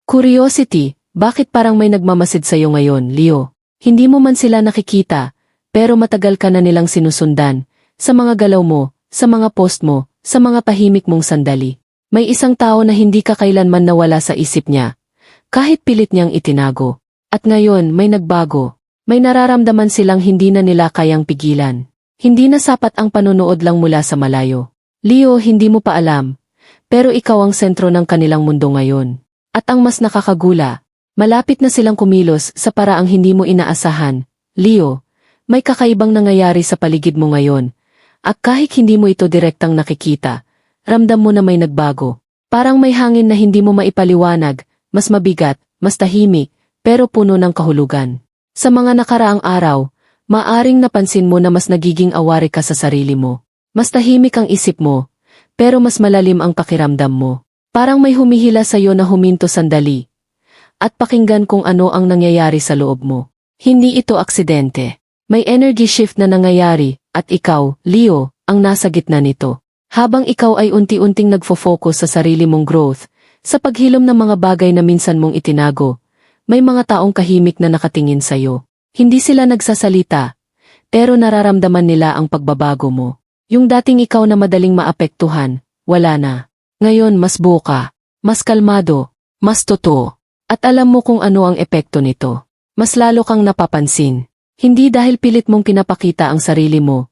Curiosity, bakit parang may nagmamasid sa'yo ngayon, Leo? Hindi mo man sila nakikita, pero matagal ka na nilang sinusundan, sa mga galaw mo, sa mga post mo, sa mga tahimik mong sandali. May isang tao na hindi ka kailanman nawala sa isip niya, kahit pilit niyang itinago. At ngayon may nagbago. May nararamdaman silang hindi na nila kayang pigilan. Hindi na sapat ang panonood lang mula sa malayo. Leo, hindi mo pa alam, pero ikaw ang sentro ng kanilang mundo ngayon. At ang mas nakakagula, malapit na silang kumilos sa paraang hindi mo inaasahan. Leo, may kakaibang nangyayari sa paligid mo ngayon. At kahit hindi mo ito direktang nakikita, ramdam mo na may nagbago. Parang may hangin na hindi mo maipaliwanag, mas mabigat, mas tahimik, pero puno ng kahulugan. Sa mga nakaraang araw, maaring napansin mo na mas nagiging aware ka sa sarili mo. Mas tahimik ang isip mo, pero mas malalim ang pakiramdam mo. Parang may humihila sa'yo na huminto sandali. At pakinggan kung ano ang nangyayari sa loob mo. Hindi ito aksidente. May energy shift na nangyayari, at ikaw, Leo, ang nasa gitna nito. Habang ikaw ay unti-unting nagfo-focus sa sarili mong growth, sa paghilom ng mga bagay na minsan mong itinago, may mga taong kahimik na nakatingin sa'yo. Hindi sila nagsasalita, pero nararamdaman nila ang pagbabago mo. Yung dating ikaw na madaling maapektuhan, wala na. Ngayon mas buka, mas kalmado, mas totoo. At alam mo kung ano ang epekto nito. Mas lalo kang napapansin. Hindi dahil pilit mong pinapakita ang sarili mo,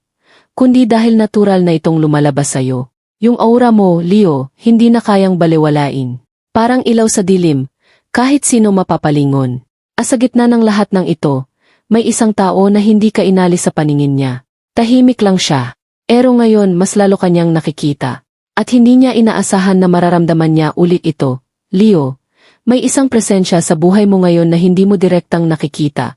kundi dahil natural na itong lumalabas sa'yo. Yung aura mo, Leo, hindi na kayang balewalain. Parang ilaw sa dilim, kahit sino mapapalingon. Sa gitna ng lahat ng ito, may isang tao na hindi ka inalis sa paningin niya. Tahimik lang siya. Pero ngayon mas lalo kanyang nakikita. At hindi niya inaasahan na mararamdaman niya ulit ito. Leo, may isang presensya sa buhay mo ngayon na hindi mo direktang nakikita.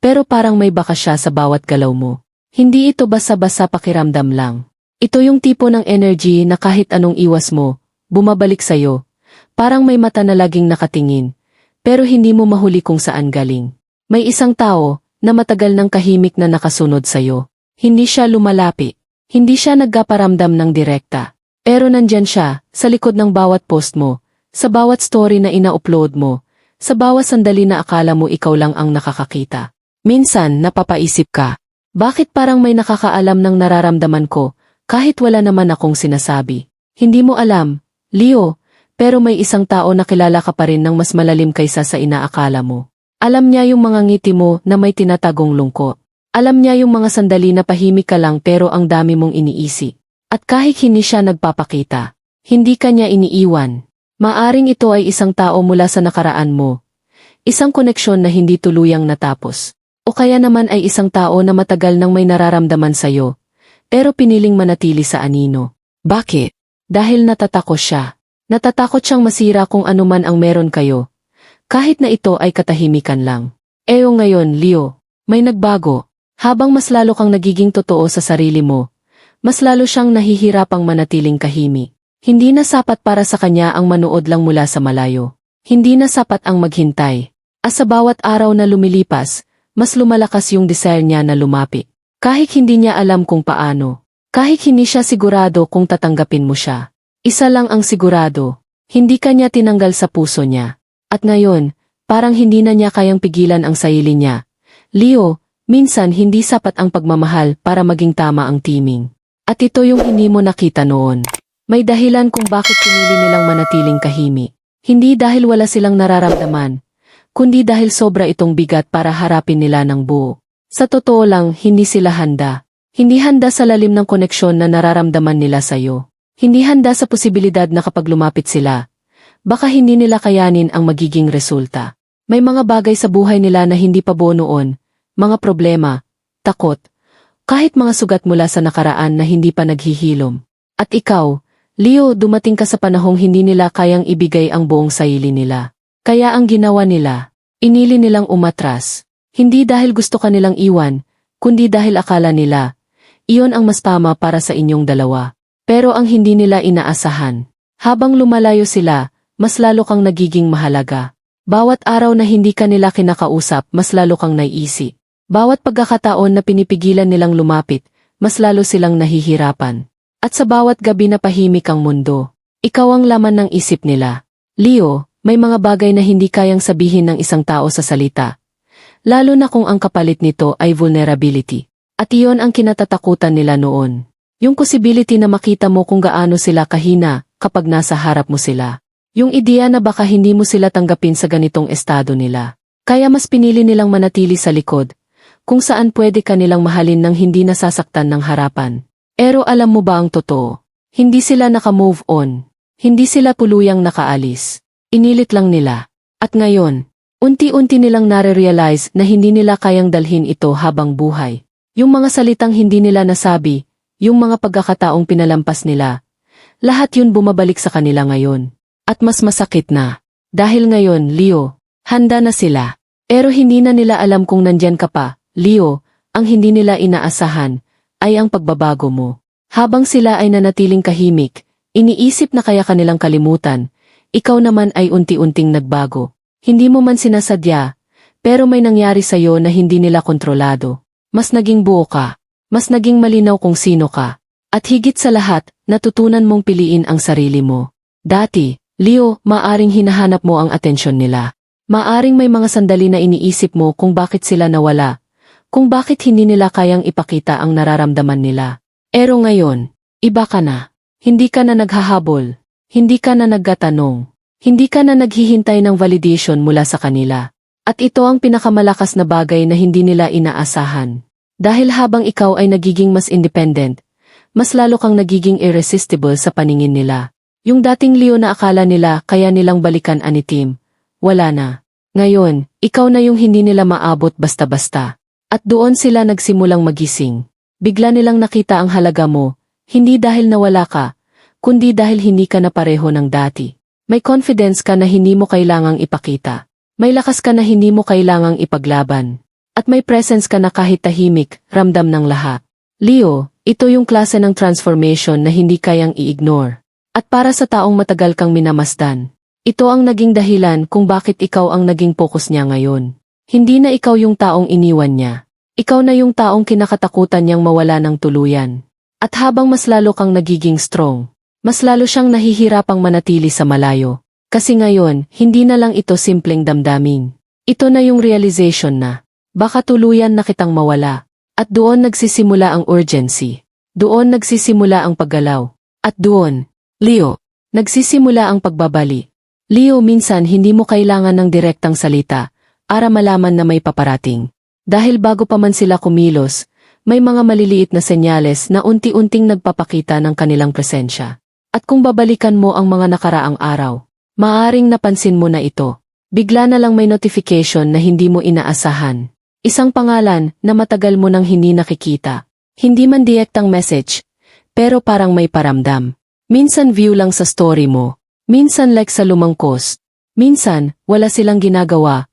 Pero parang may bakas siya sa bawat galaw mo. Hindi ito basa-basa pakiramdam lang. Ito yung tipo ng energy na kahit anong iwas mo, bumabalik sa'yo. Parang may mata na laging nakatingin, pero hindi mo mahuli kung saan galing. May isang tao na matagal ng kahimik na nakasunod sa'yo. Hindi siya lumalapit. Hindi siya nagpaparamdam ng direkta. Pero nandyan siya, sa likod ng bawat post mo, sa bawat story na ina-upload mo, sa bawat sandali na akala mo ikaw lang ang nakakakita. Minsan, napapaisip ka, bakit parang may nakakaalam ng nararamdaman ko, kahit wala naman akong sinasabi? Hindi mo alam, Leo, pero may isang tao na kilala ka pa rin ng mas malalim kaysa sa inaakala mo. Alam niya yung mga ngiti mo na may tinatagong lungkot. Alam niya yung mga sandali na pahimik ka lang pero ang dami mong iniisip. At kahit hindi siya nagpapakita, hindi ka niya iniiwan. Maaring ito ay isang tao mula sa nakaraan mo. Isang koneksyon na hindi tuluyang natapos. O kaya naman ay isang tao na matagal nang may nararamdaman sa'yo, pero piniling manatili sa anino. Bakit? Dahil natatakot siya. Natatakot siyang masira kung anuman ang meron kayo. Kahit na ito ay katahimikan lang. Ngayon, Leo, may nagbago. Habang mas lalo kang nagiging totoo sa sarili mo, mas lalo siyang nahihirapang manatiling kahimik. Hindi na sapat para sa kanya ang manood lang mula sa malayo. Hindi na sapat ang maghintay. Sa bawat araw na lumilipas, mas lumalakas yung desire niya na lumapit. Kahit hindi niya alam kung paano. Kahit hindi siya sigurado kung tatanggapin mo siya. Isa lang ang sigurado, hindi ka niya tinanggal sa puso niya. At ngayon, parang hindi na niya kayang pigilan ang sarili niya. Leo, minsan hindi sapat ang pagmamahal para maging tama ang timing. At ito yung hindi mo nakita noon. May dahilan kung bakit pinili nilang manatiling kahimik. Hindi dahil wala silang nararamdaman, kundi dahil sobra itong bigat para harapin nila ng buo. Sa totoo lang, hindi sila handa. Hindi handa sa lalim ng koneksyon na nararamdaman nila sa'yo. Hindi handa sa posibilidad na kapag lumapit sila, baka hindi nila kayanin ang magiging resulta. May mga bagay sa buhay nila na hindi pa buo noon, mga problema, takot, kahit mga sugat mula sa nakaraan na hindi pa naghihilom. At ikaw, Leo, dumating ka sa panahong hindi nila kayang ibigay ang buong sarili nila. Kaya ang ginawa nila, inili nilang umatras. Hindi dahil gusto ka nilang iwan, kundi dahil akala nila, iyon ang mas tama para sa inyong dalawa. Pero ang hindi nila inaasahan, habang lumalayo sila, mas lalo kang nagiging mahalaga. Bawat araw na hindi ka nila kinakausap, mas lalo kang naiisip. Bawat pagkakataon na pinipigilan nilang lumapit, mas lalo silang nahihirapan. At sa bawat gabi na pahimik ang mundo, ikaw ang laman ng isip nila. Leo, May mga bagay na hindi kayang sabihin ng isang tao sa salita. Lalo na kung ang kapalit nito ay vulnerability. At iyon ang kinatatakutan nila noon. Yung possibility na makita mo kung gaano sila kahina kapag nasa harap mo sila. Yung ideya na baka hindi mo sila tanggapin sa ganitong estado nila. Kaya mas pinili nilang manatili sa likod, kung saan pwede ka nilang mahalin ng hindi nasasaktan ng harapan. Pero alam mo ba ang totoo? Hindi sila naka-move on. Hindi sila tuluyang nakaalis. Inilit lang nila. At ngayon, unti-unti nilang nare-realize na hindi nila kayang dalhin ito habang buhay. Yung mga salitang hindi nila nasabi, yung mga pagkakataong pinalampas nila, lahat yun bumabalik sa kanila ngayon. At mas masakit na. Dahil ngayon, Leo, handa na sila. Pero hindi na nila alam kung nandyan ka pa, Leo, ang hindi nila inaasahan, ay ang pagbabago mo. Habang sila ay nanatiling kahimik, iniisip na kaya kanilang kalimutan, ikaw naman ay unti-unting nagbago. Hindi mo man sinasadya, pero may nangyari sa'yo na hindi nila kontrolado. Mas naging buo ka. Mas naging malinaw kung sino ka. At higit sa lahat, natutunan mong piliin ang sarili mo. Dati, Leo, maaring hinahanap mo ang atensyon nila. Maaring may mga sandali na iniisip mo kung bakit sila nawala. Kung bakit hindi nila kayang ipakita ang nararamdaman nila. Pero ngayon, iba ka na. Hindi ka na naghahabol. Hindi ka na nagtatanong. Hindi ka na naghihintay ng validation mula sa kanila. At ito ang pinakamalakas na bagay na hindi nila inaasahan. Dahil habang ikaw ay nagiging mas independent, mas lalo kang nagiging irresistible sa paningin nila. Yung dating Leo na akala nila kaya nilang balikan ani Tim, wala na. Ngayon, ikaw na yung hindi nila maabot basta-basta. At doon sila nagsimulang magising. Bigla nilang nakita ang halaga mo, hindi dahil nawala ka, kundi dahil hindi ka na pareho ng dati. May confidence ka na hindi mo kailangang ipakita. May lakas ka na hindi mo kailangang ipaglaban. At may presence ka na kahit tahimik, ramdam ng lahat. Leo, ito yung klase ng transformation na hindi kayang i-ignore. At para sa taong matagal kang minamasdan, ito ang naging dahilan kung bakit ikaw ang naging focus niya ngayon. Hindi na ikaw yung taong iniwan niya. Ikaw na yung taong kinakatakutan niyang mawala ng tuluyan. At habang mas lalo kang nagiging strong, mas lalo siyang nahihirapang manatili sa malayo. Kasi ngayon, hindi na lang ito simpleng damdamin. Ito na yung realization na, baka tuluyan na kitang mawala. At doon nagsisimula ang urgency. Doon nagsisimula ang paggalaw. At doon, Leo, nagsisimula ang pagbabali. Leo, minsan hindi mo kailangan ng direktang salita, para malaman na may paparating. Dahil bago pa man sila kumilos, may mga maliliit na senyales na unti-unting nagpapakita ng kanilang presensya. At kung babalikan mo ang mga nakaraang araw, maaring napansin mo na ito. Bigla na lang may notification na hindi mo inaasahan. Isang pangalan na matagal mo nang hindi nakikita. Hindi man direktang message, pero parang may paramdam. Minsan view lang sa story mo. Minsan like sa lumang post. Minsan, wala silang ginagawa.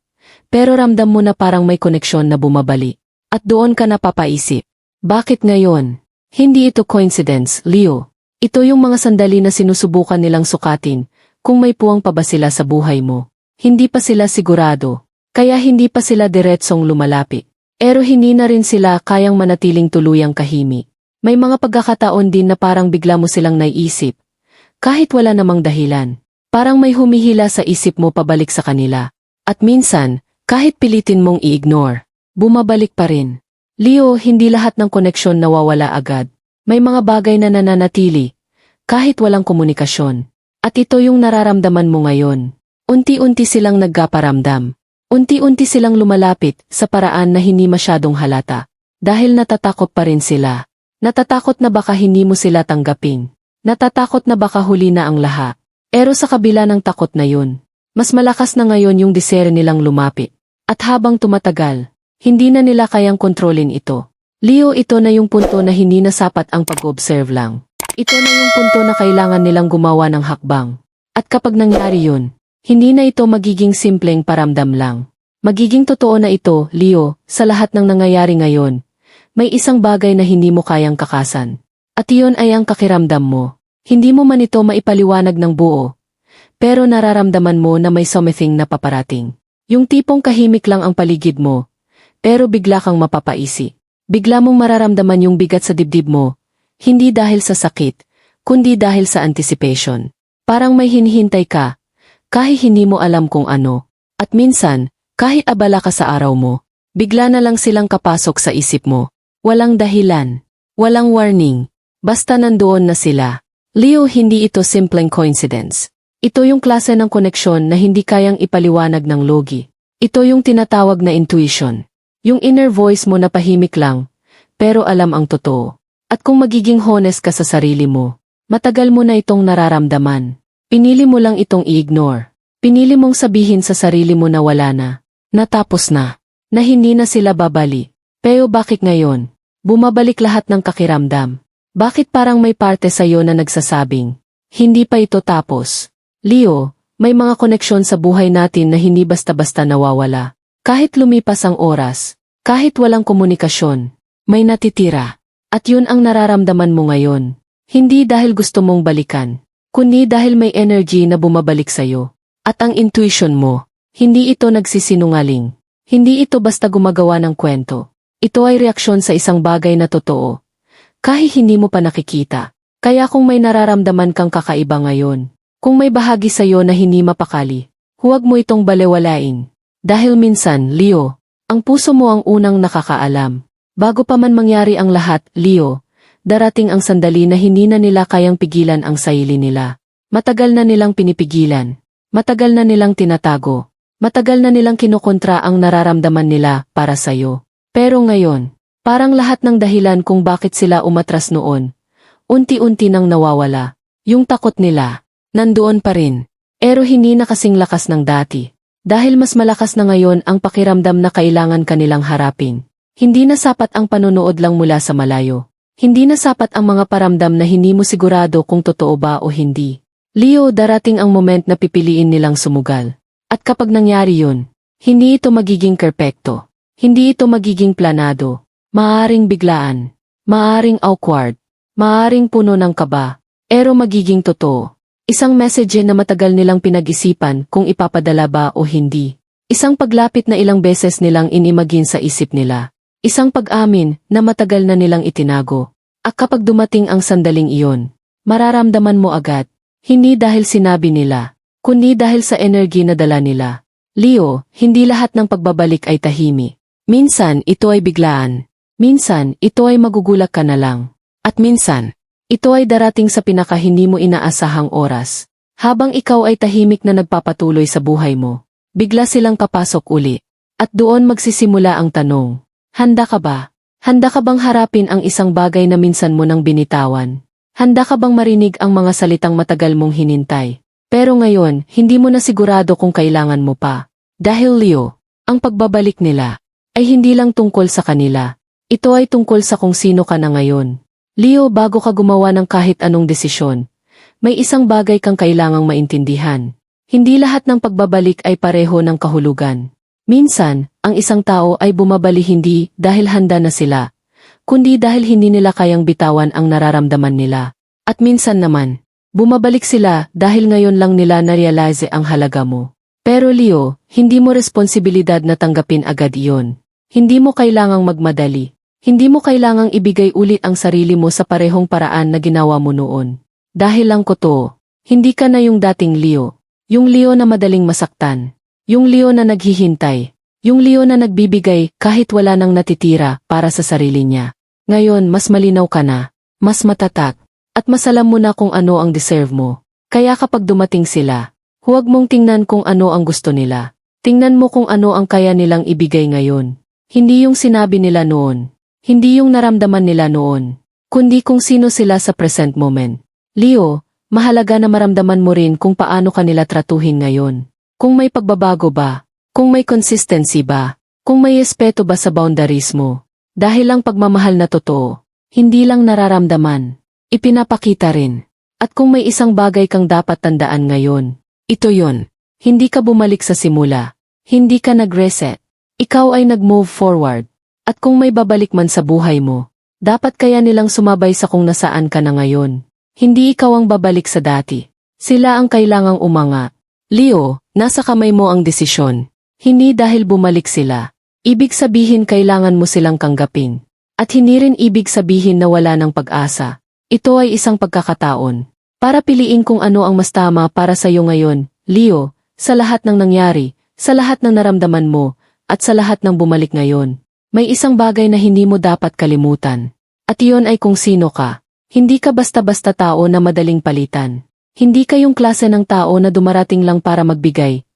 Pero ramdam mo na parang may koneksyon na bumabali. At doon ka napapaisip. Bakit ngayon? Hindi ito coincidence, Leo. Ito yung mga sandali na sinusubukan nilang sukatin, kung may puwang pa ba sila sa buhay mo. Hindi pa sila sigurado, kaya hindi pa sila diretsong lumalapit. Pero hindi na rin sila kayang manatiling tuluyang kahimik. May mga pagkakataon din na parang bigla mo silang naiisip. Kahit wala namang dahilan, parang may humihila sa isip mo pabalik sa kanila. At minsan, kahit pilitin mong i-ignore, bumabalik pa rin. Leo, hindi lahat ng koneksyon nawawala agad. May mga bagay na nananatili, kahit walang komunikasyon. At ito yung nararamdaman mo ngayon. Unti-unti silang nagkaparamdam. Unti-unti silang lumalapit sa paraan na hindi masyadong halata. Dahil natatakot pa rin sila. Natatakot na baka hindi mo sila tanggapin. Natatakot na baka huli na ang lahat. Pero sa kabila ng takot na yun, mas malakas na ngayon yung desire nilang lumapit. At habang tumatagal, hindi na nila kayang kontrolin ito. Leo, ito na yung punto na hindi na sapat ang pag-observe lang. Ito na yung punto na kailangan nilang gumawa ng hakbang. At kapag nangyari yun, hindi na ito magiging simpleng paramdam lang. Magiging totoo na ito, Leo, sa lahat ng nangyayari ngayon. May isang bagay na hindi mo kayang kakasan. At iyon ay ang kakiramdam mo. Hindi mo man ito maipaliwanag ng buo. Pero nararamdaman mo na may something na paparating. Yung tipong kahimik lang ang paligid mo, pero bigla kang mapapaisi. Bigla mong mararamdaman yung bigat sa dibdib mo, hindi dahil sa sakit, kundi dahil sa anticipation. Parang may hinihintay ka, kahit hindi mo alam kung ano. At minsan, kahit abala ka sa araw mo, bigla na lang silang kapasok sa isip mo. Walang dahilan, walang warning, basta nandoon na sila. Leo, hindi ito simpleng coincidence. Ito yung klase ng koneksyon na hindi kayang ipaliwanag ng logi. Ito yung tinatawag na intuition. Yung inner voice mo na pahimik lang, pero alam ang totoo. At kung magiging honest ka sa sarili mo, matagal mo na itong nararamdaman. Pinili mo lang itong i-ignore. Pinili mong sabihin sa sarili mo na wala na, natapos na hindi na sila babali. Pero bakit ngayon? Bumabalik lahat ng kakiramdam. Bakit parang may parte sa'yo na nagsasabing, hindi pa ito tapos? Leo, may mga koneksyon sa buhay natin na hindi basta-basta nawawala. Kahit lumipas ang oras, kahit walang komunikasyon, may natitira. At yun ang nararamdaman mo ngayon. Hindi dahil gusto mong balikan, kundi dahil may energy na bumabalik sa'yo. At ang intuition mo, hindi ito nagsisinungaling. Hindi ito basta gumagawa ng kwento. Ito ay reaksyon sa isang bagay na totoo. Kahit hindi mo pa nakikita. Kaya kung may nararamdaman kang kakaiba ngayon, kung may bahagi sa'yo na hindi mapakali, huwag mo itong balewalain. Dahil minsan, Leo, ang puso mo ang unang nakakaalam. Bago pa man mangyari ang lahat, Leo, darating ang sandali na hindi na nila kayang pigilan ang sarili nila. Matagal na nilang pinipigilan. Matagal na nilang tinatago. Matagal na nilang kinukontra ang nararamdaman nila para sa'yo. Pero ngayon, parang lahat ng dahilan kung bakit sila umatras noon, unti-unti nang nawawala. Yung takot nila, nandoon pa rin. Pero hindi na kasing lakas ng dati. Dahil mas malakas na ngayon ang pakiramdam na kailangan kanilang harapin. Hindi na sapat ang panonood lang mula sa malayo. Hindi na sapat ang mga paramdam na hindi mo sigurado kung totoo ba o hindi. Leo, darating ang moment na pipiliin nilang sumugal. At kapag nangyari yun, hindi ito magiging perpekto. Hindi ito magiging planado. Maaring biglaan. Maaring awkward. Maaring puno ng kaba. Pero magiging totoo. Isang message na matagal nilang pinag-isipan kung ipapadala ba o hindi. Isang paglapit na ilang beses nilang inimagine sa isip nila. Isang pag-amin na matagal na nilang itinago. At kapag dumating ang sandaling iyon, mararamdaman mo agad. Hindi dahil sinabi nila, kundi dahil sa energy na dala nila. Leo, hindi lahat ng pagbabalik ay tahimik. Minsan, ito ay biglaan. Minsan, ito ay magugulak ka na lang. At minsan, ito ay darating sa pinaka hindi mo inaasahang oras. Habang ikaw ay tahimik na nagpapatuloy sa buhay mo, bigla silang papasok uli. At doon magsisimula ang tanong, handa ka ba? Handa ka bang harapin ang isang bagay na minsan mo nang binitawan? Handa ka bang marinig ang mga salitang matagal mong hinintay? Pero ngayon, hindi mo na sigurado kung kailangan mo pa. Dahil Leo, ang pagbabalik nila ay hindi lang tungkol sa kanila. Ito ay tungkol sa kung sino ka na ngayon. Leo, bago ka gumawa ng kahit anong desisyon, may isang bagay kang kailangang maintindihan. Hindi lahat ng pagbabalik ay pareho ng kahulugan. Minsan, ang isang tao ay bumabalik hindi dahil handa na sila, kundi dahil hindi nila kayang bitawan ang nararamdaman nila. At minsan naman, bumabalik sila dahil ngayon lang nila na-realize ang halaga mo. Pero Leo, hindi mo responsibilidad na tanggapin agad iyon. Hindi mo kailangang magmadali. Hindi mo kailangang ibigay ulit ang sarili mo sa parehong paraan na ginawa mo noon. Dahil lang ko to, hindi ka na yung dating Leo. Yung Leo na madaling masaktan. Yung Leo na naghihintay. Yung Leo na nagbibigay kahit wala nang natitira para sa sarili niya. Ngayon, mas malinaw ka na, mas matatak, at mas alam mo na kung ano ang deserve mo. Kaya kapag dumating sila, huwag mong tingnan kung ano ang gusto nila. Tingnan mo kung ano ang kaya nilang ibigay ngayon. Hindi yung sinabi nila noon. Hindi yung naramdaman nila noon. Kundi kung sino sila sa present moment. Leo, mahalaga na maramdaman mo rin kung paano kanila tratuhin ngayon. Kung may pagbabago ba? Kung may consistency ba? Kung may respeto ba sa boundaries mo? Dahil ang pagmamahal na totoo, hindi lang nararamdaman, ipinapakita rin. At kung may isang bagay kang dapat tandaan ngayon, ito yon. Hindi ka bumalik sa simula. Hindi ka nag-reset. Ikaw ay nag-move forward. At kung may babalik man sa buhay mo, dapat kaya nilang sumabay sa kung nasaan ka na ngayon. Hindi ikaw ang babalik sa dati. Sila ang kailangang umanga. Leo, nasa kamay mo ang desisyon. Hindi dahil bumalik sila. Ibig sabihin kailangan mo silang tanggapin. At hindi rin ibig sabihin na wala ng pag-asa. Ito ay isang pagkakataon para piliin kung ano ang mas tama para sa iyo ngayon. Leo, sa lahat ng nangyari, sa lahat ng naramdaman mo, at sa lahat ng bumalik ngayon. May isang bagay na hindi mo dapat kalimutan. At iyon ay kung sino ka. Hindi ka basta-basta tao na madaling palitan. Hindi ka yung klase ng tao na dumarating lang para magbigay.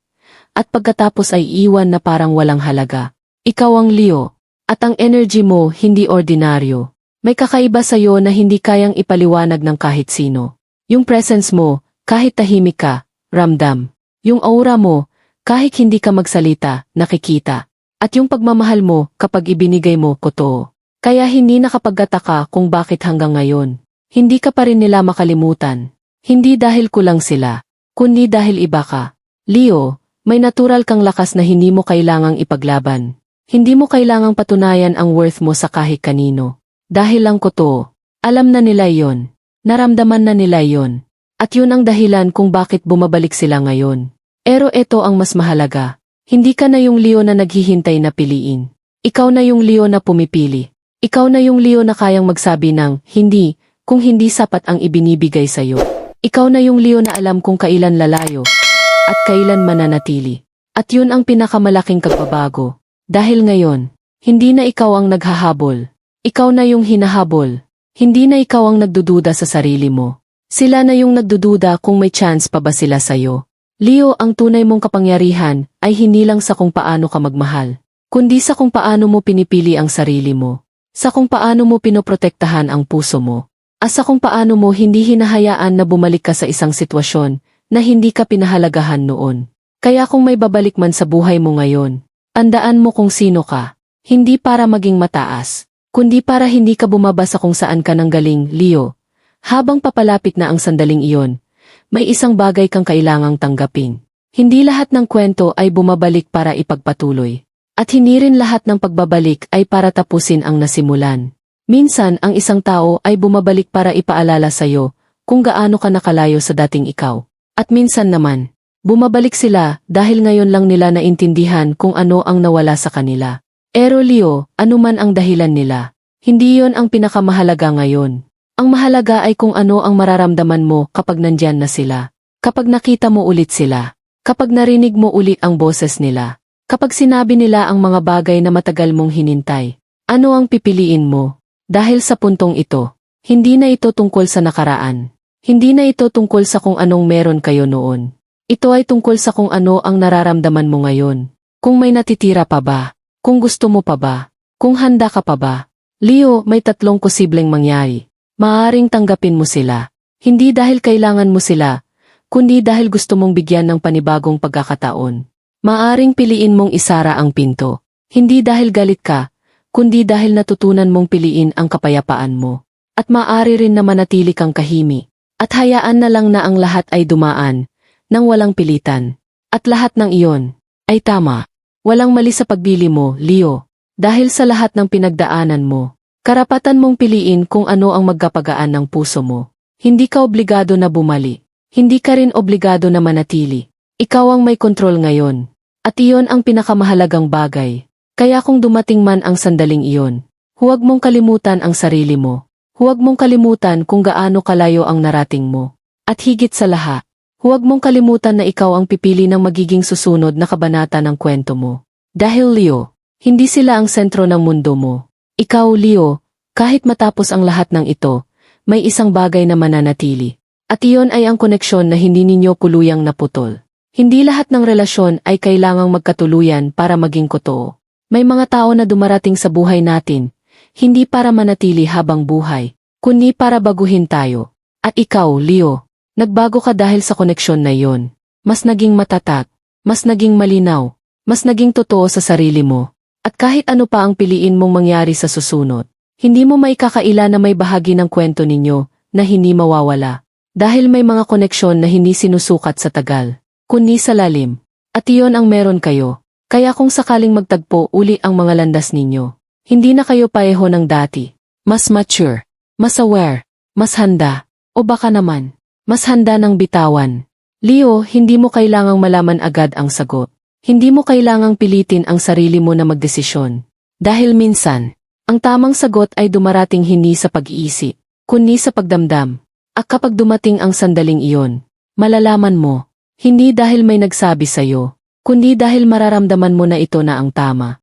At pagkatapos ay iwan na parang walang halaga. Ikaw ang Leo. At ang energy mo hindi ordinaryo. May kakaiba sa'yo na hindi kayang ipaliwanag ng kahit sino. Yung presence mo, kahit tahimik ka, ramdam. Yung aura mo, kahit hindi ka magsalita, nakikita. At yung pagmamahal mo, kapag ibinigay mo, totoo. Kaya hindi nakapagtataka kung bakit hanggang ngayon. Hindi ka pa rin nila makalimutan. Hindi dahil kulang sila, kundi dahil iba ka. Leo, may natural kang lakas na hindi mo kailangang ipaglaban. Hindi mo kailangang patunayan ang worth mo sa kahit kanino. Dahil lang totoo. Alam na nila yon. Naramdaman na nila yon. At yun ang dahilan kung bakit bumabalik sila ngayon. Pero ito ang mas mahalaga. Hindi ka na yung Leo na naghihintay na piliin. Ikaw na yung Leo na pumipili. Ikaw na yung Leo na kayang magsabi ng hindi, kung hindi sapat ang ibinibigay sa'yo. Ikaw na yung Leo na alam kung kailan lalayo at kailan mananatili. At yun ang pinakamalaking pagbabago. Dahil ngayon, hindi na ikaw ang naghahabol. Ikaw na yung hinahabol. Hindi na ikaw ang nagdududa sa sarili mo. Sila na yung nagdududa kung may chance pa ba sila sa'yo. Leo, ang tunay mong kapangyarihan ay hindi lang sa kung paano ka magmahal, kundi sa kung paano mo pinipili ang sarili mo. Sa kung paano mo pinoprotektahan ang puso mo. At sa kung paano mo hindi hinahayaan na bumalik ka sa isang sitwasyon na hindi ka pinahalagahan noon. Kaya kung may babalik man sa buhay mo ngayon, tandaan mo kung sino ka. Hindi para maging mataas, kundi para hindi ka bumaba sa kung saan ka nanggaling, Leo. Habang papalapit na ang sandaling iyon, may isang bagay kang kailangang tanggapin. Hindi lahat ng kwento ay bumabalik para ipagpatuloy. At hindi rin lahat ng pagbabalik ay para tapusin ang nasimulan. Minsan ang isang tao ay bumabalik para ipaalala sa'yo kung gaano ka nakalayo sa dating ikaw. At minsan naman, bumabalik sila dahil ngayon lang nila naintindihan kung ano ang nawala sa kanila. Pero Leo, anuman ang dahilan nila, hindi yon ang pinakamahalaga ngayon. Ang mahalaga ay kung ano ang mararamdaman mo kapag nandyan na sila. Kapag nakita mo ulit sila. Kapag narinig mo ulit ang boses nila. Kapag sinabi nila ang mga bagay na matagal mong hinintay. Ano ang pipiliin mo? Dahil sa puntong ito, hindi na ito tungkol sa nakaraan. Hindi na ito tungkol sa kung anong meron kayo noon. Ito ay tungkol sa kung ano ang nararamdaman mo ngayon. Kung may natitira pa ba? Kung gusto mo pa ba? Kung handa ka pa ba? Leo, may tatlong posibleng mangyari. Maaring tanggapin mo sila. Hindi dahil kailangan mo sila, kundi dahil gusto mong bigyan ng panibagong pagkakataon. Maaring piliin mong isara ang pinto. Hindi dahil galit ka, kundi dahil natutunan mong piliin ang kapayapaan mo. At maaari rin na manatili kang kahimi. At hayaan na lang na ang lahat ay dumaan, nang walang pilitan. At lahat ng iyon ay tama. Walang mali sa pagbili mo, Leo. Dahil sa lahat ng pinagdaanan mo. Karapatan mong piliin kung ano ang magkapagaan ng puso mo. Hindi ka obligado na bumali. Hindi ka rin obligado na manatili. Ikaw ang may kontrol ngayon. At iyon ang pinakamahalagang bagay. Kaya kung dumating man ang sandaling iyon, huwag mong kalimutan ang sarili mo. Huwag mong kalimutan kung gaano kalayo ang narating mo. At higit sa lahat, huwag mong kalimutan na ikaw ang pipili ng magiging susunod na kabanata ng kwento mo. Dahil Leo, hindi sila ang sentro ng mundo mo. Ikaw, Leo, kahit matapos ang lahat ng ito, may isang bagay na mananatili. At iyon ay ang koneksyon na hindi ninyo kuluyang naputol. Hindi lahat ng relasyon ay kailangang magkatuluyan para maging totoo. May mga tao na dumarating sa buhay natin, hindi para manatili habang buhay, kundi para baguhin tayo. At ikaw, Leo, nagbago ka dahil sa koneksyon na iyon. Mas naging matatag, mas naging malinaw, mas naging totoo sa sarili mo. At kahit ano pa ang piliin mong mangyari sa susunod, hindi mo maikakaila na may bahagi ng kwento ninyo na hindi mawawala. Dahil may mga koneksyon na hindi sinusukat sa tagal, kundi sa lalim. At iyon ang meron kayo. Kaya kung sakaling magtagpo uli ang mga landas ninyo, hindi na kayo pareho ng dati. Mas mature, mas aware, mas handa, o baka naman, mas handa ng bitawan. Leo, hindi mo kailangang malaman agad ang sagot. Hindi mo kailangang pilitin ang sarili mo na magdesisyon. Dahil minsan, ang tamang sagot ay dumarating hindi sa pag-iisip, kundi sa pagdamdam. At kapag dumating ang sandaling iyon, malalaman mo, Hindi dahil may nagsabi sa'yo, kundi dahil mararamdaman mo na ito na ang tama.